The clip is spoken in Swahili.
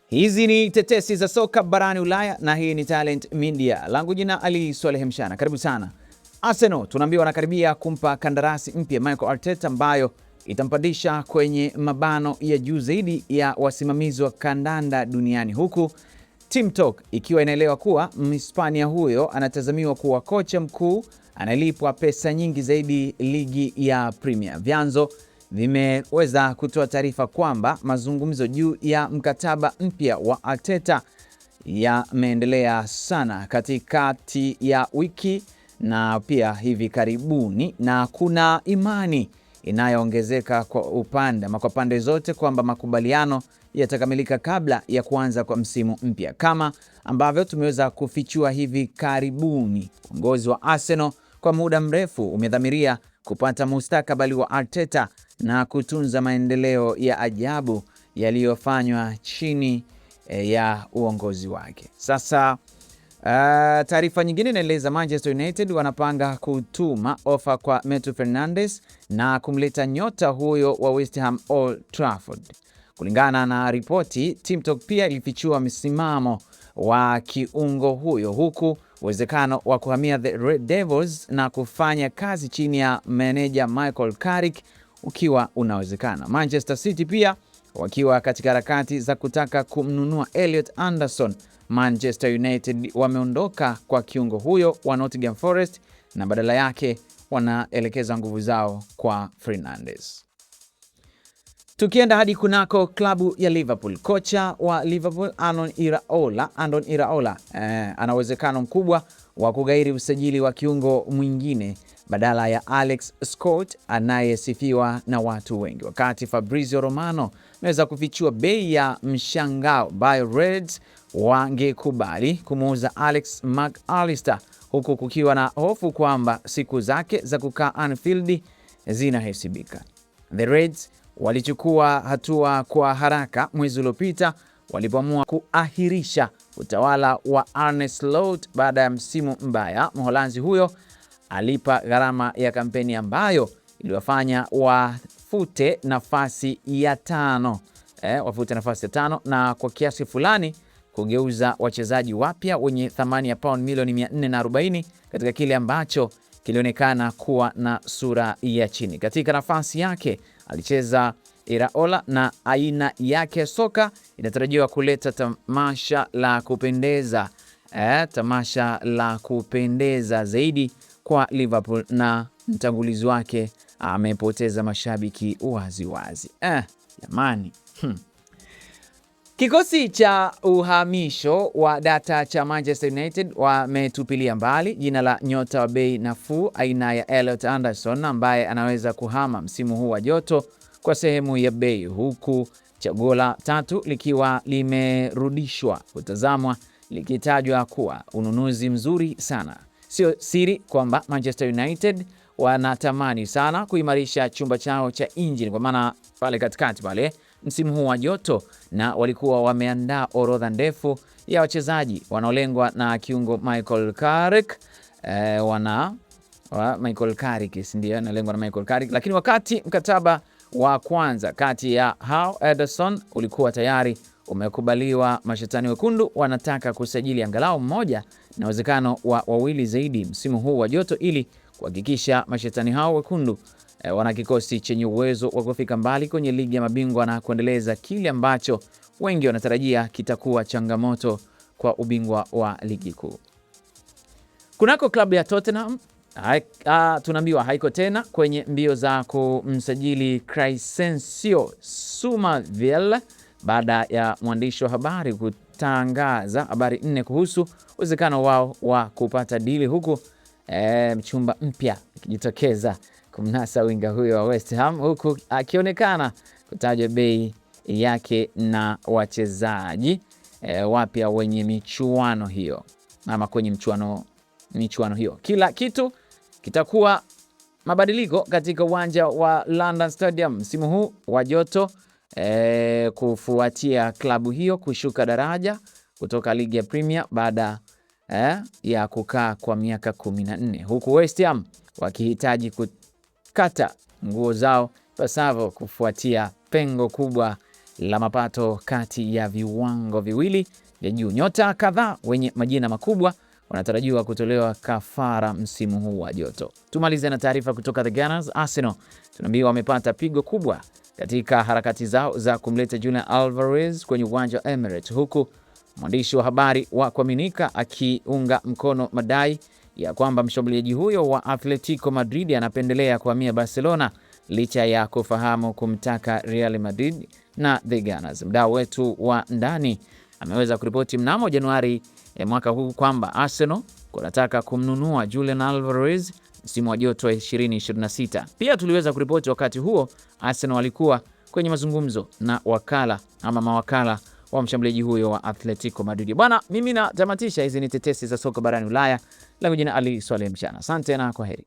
Hizi ni tetesi za soka barani Ulaya na hii ni Talent Media. Langu jina Ali Swaleh Mshana. Karibu sana. Arsenal tunaambiwa wanakaribia kumpa kandarasi mpya Mikel Arteta ambayo itampandisha kwenye mabano ya juu zaidi ya wasimamizi wa kandanda duniani, huku Team Talk ikiwa inaelewa kuwa Mhispania huyo anatazamiwa kuwa kocha mkuu analipwa pesa nyingi zaidi ligi ya Premier. Vyanzo vimeweza kutoa taarifa kwamba mazungumzo juu ya mkataba mpya wa Arteta yameendelea sana katikati ya wiki na pia hivi karibuni, na kuna imani inayoongezeka kwa pande zote kwamba makubaliano yatakamilika kabla ya kuanza kwa msimu mpya. Kama ambavyo tumeweza kufichua hivi karibuni, uongozi wa Arsenal kwa muda mrefu umedhamiria kupata mustakabali wa Arteta na kutunza maendeleo ya ajabu yaliyofanywa chini ya uongozi wake. Sasa taarifa nyingine inaeleza Manchester United wanapanga kutuma ofa kwa Matheus Fernandes na kumleta nyota huyo wa West Ham Old Trafford. Kulingana na ripoti, Team Talk pia ilifichua msimamo wa kiungo huyo, huku uwezekano wa kuhamia the Red Devils na kufanya kazi chini ya meneja Michael Carrick ukiwa unawezekana. Manchester City pia wakiwa katika harakati za kutaka kumnunua Elliot Anderson. Manchester United wameondoka kwa kiungo huyo wa Nottingham Forest na badala yake wanaelekeza nguvu zao kwa Fernandes. Tukienda hadi kunako klabu ya Liverpool, kocha wa Liverpool Andoni Iraola ana uwezekano mkubwa wa kugairi usajili wa kiungo mwingine badala ya Alex Scott anayesifiwa na watu wengi, wakati Fabrizio Romano ameweza kufichua bei ya mshangao ambayo Reds wangekubali kumuuza Alex McAllister, huku kukiwa na hofu kwamba siku zake za kukaa Anfield zinahesabika. The Reds walichukua hatua kwa haraka mwezi uliopita walipoamua kuahirisha utawala wa Arne Slot baada ya msimu mbaya. Mholanzi huyo alipa gharama ya kampeni ambayo iliwafanya wafute nafasi ya tano na kwa kiasi fulani kugeuza wachezaji wapya wenye thamani ya pound milioni 440 katika kile ambacho kilionekana kuwa na sura ya chini. Katika nafasi yake alicheza Iraola na aina yake soka inatarajiwa kuleta tamasha la kupendeza zaidi kwa Liverpool, na mtangulizi wake amepoteza mashabiki wazi. Jamani. Kikosi cha uhamisho wa data cha Manchester United wametupilia mbali jina la nyota wa bei nafuu aina ya Elliot Anderson ambaye anaweza kuhama msimu huu wa joto kwa sehemu ya bei, huku chaguo la tatu likiwa limerudishwa kutazamwa likitajwa kuwa ununuzi mzuri sana. Sio siri kwamba Manchester United wanatamani sana kuimarisha chumba chao cha injini, kwa maana pale katikati pale msimu huu wa joto, na walikuwa wameandaa orodha ndefu ya wachezaji wanaolengwa na kiungo Michael Carrick. Michael Carrick ndio analengwa na Michael Carrick, lakini wakati mkataba wa kwanza kati ya Hao Ederson ulikuwa tayari umekubaliwa, mashetani wekundu wanataka kusajili angalau mmoja na uwezekano wa wawili zaidi msimu huu wa joto ili kuhakikisha mashetani hao wekundu wana kikosi chenye uwezo wa kufika mbali kwenye ligi ya mabingwa na kuendeleza kile ambacho wengi wanatarajia kitakuwa changamoto kwa ubingwa wa ligi kuu. Kunako klabu ya Tottenham tunaambiwa haiko tena kwenye mbio za kumsajili Crescencio Somerville baada ya mwandishi wa habari kutangaza habari 4 kuhusu uwezekano wao wa kupata dili, huku mchumba mpya akijitokeza kumnasa winga huyo wa West Ham, huku akionekana kutaja bei yake na wachezaji wapya wenye michuano hiyo ama kwenye michuano hiyo. Kila kitu kitakuwa mabadiliko katika uwanja wa London Stadium msimu huu wa joto kufuatia klabu hiyo kushuka daraja kutoka ligi ya Premier baada ya kukaa kwa miaka 14, huku West Ham wakihitaji kukata nguo zao pasavyo kufuatia pengo kubwa la mapato kati ya viwango viwili vya juu. Nyota kadhaa wenye majina makubwa wanatarajiwa kutolewa kafara msimu huu wa joto. Tumalize na taarifa kutoka The Gunners. Arsenal tunaambiwa wamepata pigo kubwa katika harakati zao za kumleta Julian Alvarez kwenye uwanja wa Emirates, huku mwandishi wa habari wa kuaminika akiunga mkono madai ya kwamba mshambuliaji huyo wa Atletico Madrid anapendelea kuhamia Barcelona licha ya kufahamu kumtaka Real Madrid na The Gunners. Mdau wetu wa ndani ameweza kuripoti mnamo Januari mwaka huu kwamba Arsenal kunataka kumnunua Julian Alvarez msimu wa joto 2026. Pia tuliweza kuripoti wakati huo Arsenal walikuwa kwenye mazungumzo na mawakala wa mshambuliaji huyo wa Atletico Madrid. Bwana, mimi natamatisha. Hizi ni tetesi za soka barani Ulaya. Langu jina Ali Swaleh Mshana. Asante na kwaheri.